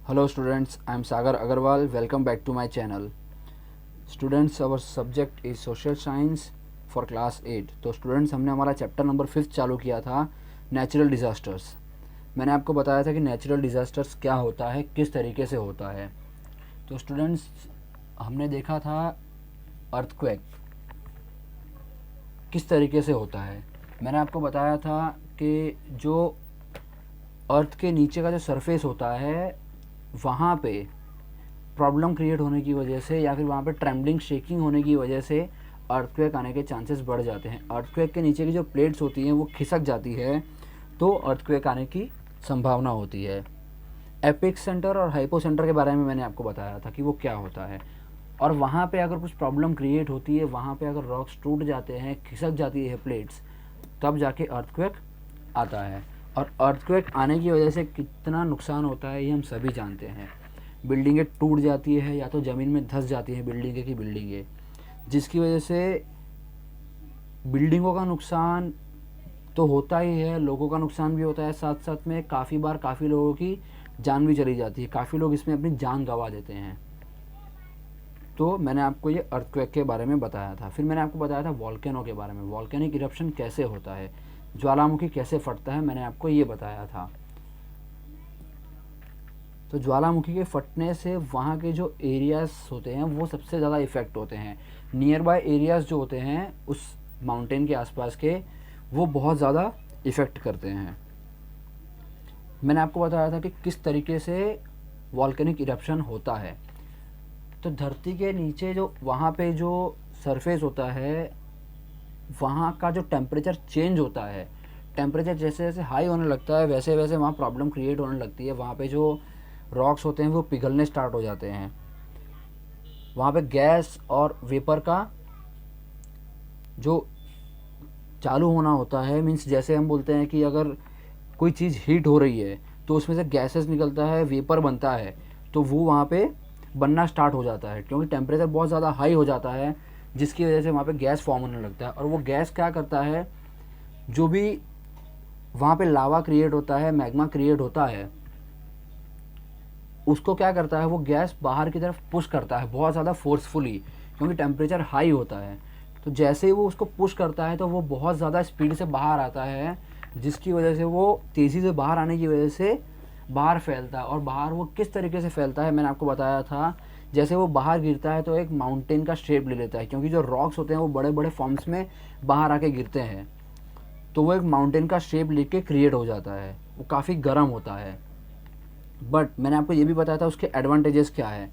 Hello students, I am Sagar Agarwal. Welcome back to my channel. Students, our subject is social science for class 8. तो students हमने हमारा chapter number 5 चालू किया था natural disasters. मैंने आपको बताया था कि नेचुरल डिज़ास्टर्स क्या होता है, किस तरीके से होता है। तो स्टूडेंट्स हमने देखा था अर्थक्वेक किस तरीके से होता है। मैंने आपको बताया था कि जो अर्थ के नीचे का जो सरफेस होता है वहाँ पे प्रॉब्लम क्रिएट होने की वजह से या फिर वहाँ पे ट्रेम्बलिंग शेकिंग होने की वजह से अर्थक्वेक आने के चांसेस बढ़ जाते हैं। अर्थक्वेक के नीचे की जो प्लेट्स होती हैं वो खिसक जाती है तो अर्थक्वेक आने की संभावना होती है। एपिक सेंटर और हाइपो सेंटर के बारे में मैंने आपको बताया था कि वो क्या होता है, और वहाँ पे अगर कुछ प्रॉब्लम क्रिएट होती है, वहाँ पे अगर रॉक्स टूट जाते हैं, खिसक जाती है प्लेट्स, तब जाके अर्थक्वेक आता है। और अर्थक्वेक आने की वजह से कितना नुकसान होता है ये हम सभी जानते हैं। बिल्डिंगें टूट जाती है या तो ज़मीन में धंस जाती है बिल्डिंगें की बिल्डिंगें, जिसकी वजह से बिल्डिंगों का नुकसान तो होता ही है, लोगों का नुकसान भी होता है, साथ साथ में काफ़ी बार काफ़ी लोगों की जान भी चली जाती है, काफ़ी लोग इसमें अपनी जान गंवा देते हैं। तो मैंने आपको ये अर्थक्वेक के बारे में बताया था। फिर मैंने आपको बताया था वॉल्केनो के बारे में, वॉल्केनिक इरप्शन कैसे होता है, ज्वालामुखी कैसे फटता है, मैंने आपको ये बताया था। तो ज्वालामुखी के फटने से वहाँ के जो एरियाज़ होते हैं वो सबसे ज़्यादा इफ़ेक्ट होते हैं। नियर बाय एरियाज़ जो होते हैं उस माउंटेन के आसपास के, वो बहुत ज़्यादा इफ़ेक्ट करते हैं। मैंने आपको बताया था कि किस तरीके से वॉल्केनिक इरप्शन होता है। तो धरती के नीचे जो वहाँ पे जो सरफेस होता है वहाँ का जो टेम्परेचर चेंज होता है, टेम्परेचर जैसे जैसे हाई होने लगता है वैसे वैसे वहाँ प्रॉब्लम क्रिएट होने लगती है। वहाँ पे जो रॉक्स होते हैं वो पिघलने स्टार्ट हो जाते हैं। वहाँ पे गैस और वेपर का जो चालू होना होता है, मीन्स जैसे हम बोलते हैं कि अगर कोई चीज़ हीट हो रही है तो उसमें से गैसेस निकलता है, वेपर बनता है, तो वो वहाँ पे बनना स्टार्ट हो जाता है क्योंकि टेम्परेचर बहुत ज़्यादा हाई हो जाता है, जिसकी वजह से वहाँ पे गैस फॉर्म होने लगता है। और वो गैस क्या करता है, जो भी वहाँ पे लावा क्रिएट होता है, मैग्मा क्रिएट होता है, उसको क्या करता है, वो गैस बाहर की तरफ पुश करता है बहुत ज़्यादा फोर्सफुली, क्योंकि टेम्परेचर हाई होता है। तो जैसे ही वो उसको पुश करता है तो वो बहुत ज़्यादा स्पीड से बाहर आता है, जिसकी वजह से वो तेज़ी से बाहर आने की वजह से बाहर फैलता है। और बाहर वो किस तरीके से फैलता है मैंने आपको बताया था। जैसे वो बाहर गिरता है तो एक माउंटेन का शेप ले लेता है, क्योंकि जो रॉक्स होते हैं वो बड़े बड़े फॉर्म्स में बाहर आके गिरते हैं, तो वो एक माउंटेन का शेप लेके क्रिएट हो जाता है। वो काफ़ी गर्म होता है। बट मैंने आपको ये भी बताया था उसके एडवांटेजेस क्या है।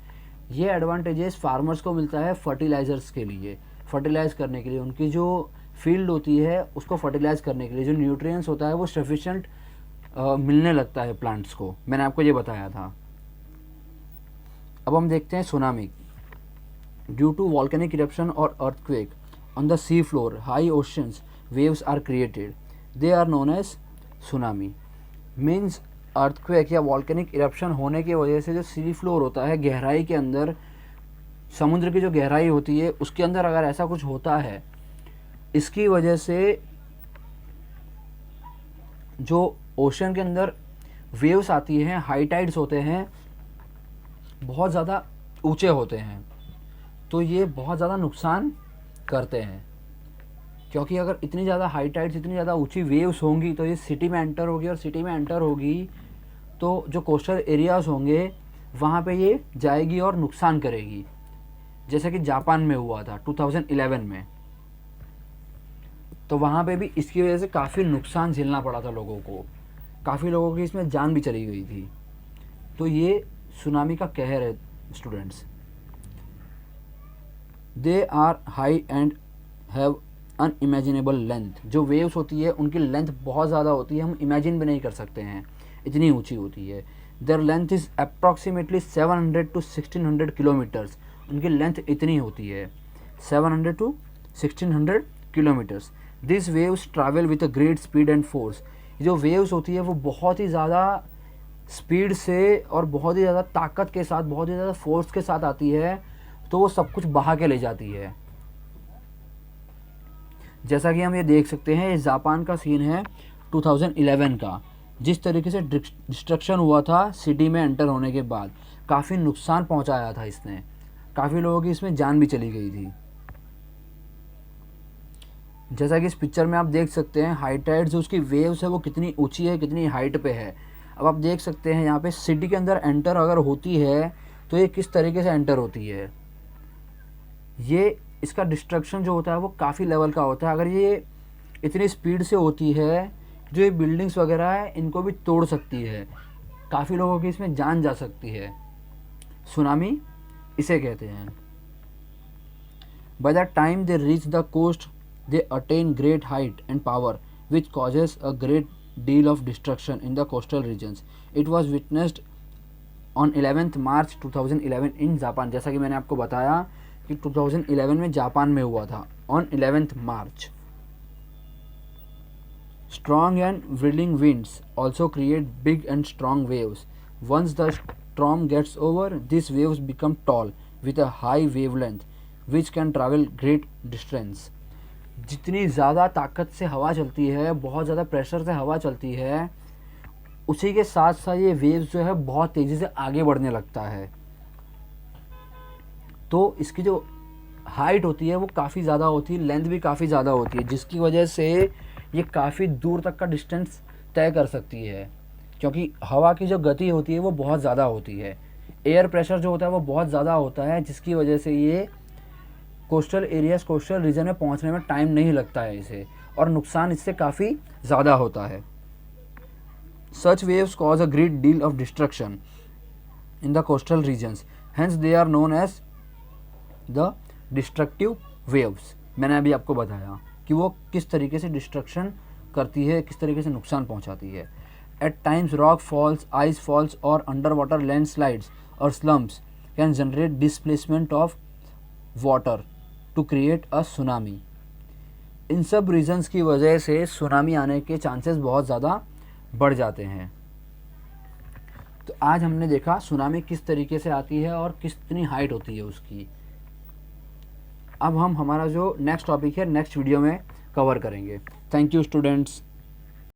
ये एडवांटेजेस फार्मर्स को मिलता है फर्टिलाइज़र्स के लिए, फर्टिलाइज करने के लिए, उनकी जो फील्ड होती है उसको फर्टिलाइज करने के लिए जो न्यूट्रिएंट्स होता है वो सफिशेंट मिलने लगता है प्लांट्स को। मैंने आपको ये बताया था। अब हम देखते हैं tsunami. Due to volcanic eruption और earthquake on the sea floor, high oceans waves are created, they are known as tsunami. Means earthquake या वॉल्केनिक इरप्शन होने की वजह से जो सी फ्लोर होता है, गहराई के अंदर, समुद्र की जो गहराई होती है उसके अंदर अगर ऐसा कुछ होता है, इसकी वजह से जो ओशन के अंदर वेव्स आती हैं, हाई टाइड्स होते हैं, बहुत ज़्यादा ऊंचे होते हैं, तो ये बहुत ज़्यादा नुकसान करते हैं। क्योंकि अगर इतनी ज़्यादा हाई टाइड्स, इतनी ज़्यादा ऊंची वेव्स होंगी तो ये सिटी में एंटर होगी, और सिटी में एंटर होगी तो जो कोस्टल एरियाज़ होंगे वहाँ पे ये जाएगी और नुकसान करेगी, जैसे कि जापान में हुआ था 2011 में। तो वहाँ पे भी इसकी वजह से काफ़ी नुकसान झेलना पड़ा था लोगों को, काफ़ी लोगों की इसमें जान भी चली गई थी। तो ये सुनामी का कहर है students. They are high and have unimaginable length. जो वेव्स होती है उनकी लेंथ बहुत ज़्यादा होती है, हम इमेजिन भी नहीं कर सकते हैं, इतनी ऊंची होती है। There length is approximately 700 to 1600 kilometres. उनकी लेंथ इतनी होती है 700 to 1600 kilometres. This waves travel with a great speed and force. जो वेव्स होती है वो बहुत ही ज़्यादा स्पीड से और बहुत ही ज़्यादा ताकत के साथ, बहुत ही ज़्यादा फोर्स के साथ आती है, तो वो सब कुछ बहा के ले जाती है। जैसा कि हम ये देख सकते हैं, ये जापान का सीन है 2011 का। जिस तरीके से डिस्ट्रक्शन हुआ था सिटी में एंटर होने के बाद, काफ़ी नुकसान पहुंचाया था इसने, काफ़ी लोगों की इसमें जान भी चली गई थी। जैसा कि इस पिक्चर में आप देख सकते हैं, हाई टाइड जो उसकी वेव्स है वो कितनी ऊंची है, कितनी हाइट पे है। अब आप देख सकते हैं यहाँ पे सिटी के अंदर एंटर अगर होती है तो ये किस तरीके से एंटर होती है। ये इसका डिस्ट्रक्शन जो होता है वो काफ़ी लेवल का होता है। अगर ये इतनी स्पीड से होती है, जो ये बिल्डिंग्स वगैरह है इनको भी तोड़ सकती है, काफ़ी लोगों की इसमें जान जा सकती है। सुनामी इसे कहते हैं। By the time they reach the coast they attain great height and power, which causes a great deal of destruction in the coastal regions. It was witnessed on 11th March 2011 in Japan. जैसा कि मैंने आपको बताया कि 2011 में Japan में हुआ था, on 11th March. Strong and whirling winds also create big and strong waves. Once the storm gets over, these waves become tall with a high wavelength, which can travel great distance. जितनी ज़्यादा ताकत से हवा चलती है, बहुत ज़्यादा pressure से हवा चलती है, उसी के साथ साथ ये वेव्स जो है बहुत तेज़ी से आगे बढ़ने लगता है। तो इसकी जो हाइट होती है वो काफ़ी ज़्यादा होती है, लेंथ भी काफ़ी ज़्यादा होती है, जिसकी वजह से ये काफ़ी दूर तक का डिस्टेंस तय कर सकती है, क्योंकि हवा की जो गति होती है वो बहुत ज़्यादा होती है। एयर प्रेशर जो होता है वो बहुत ज़्यादा होता है, जिसकी वजह से ये कोस्टल एरियाज, कोस्टल रीजन में पहुंचने में टाइम नहीं लगता है इसे, और नुकसान इससे काफ़ी ज़्यादा होता है। Such waves cause a great deal of destruction in the coastal regions, hence they are known as the destructive waves. मैंने अभी आपको बताया कि वो किस तरीके से डिस्ट्रक्शन करती है, किस तरीके से नुकसान पहुंचाती है। At times rock falls, ice falls और अंडर वाटर लैंडस्लाइड्स और slumps can generate displacement of water to create a tsunami. इन सब रीजन्स की वजह से सुनामी आने के चांसेस बहुत ज़्यादा बढ़ जाते हैं। तो आज हमने देखा सुनामी किस तरीके से आती है और कितनी हाइट होती है उसकी। अब हम हमारा जो नेक्स्ट टॉपिक है नेक्स्ट वीडियो में कवर करेंगे। Thank you students.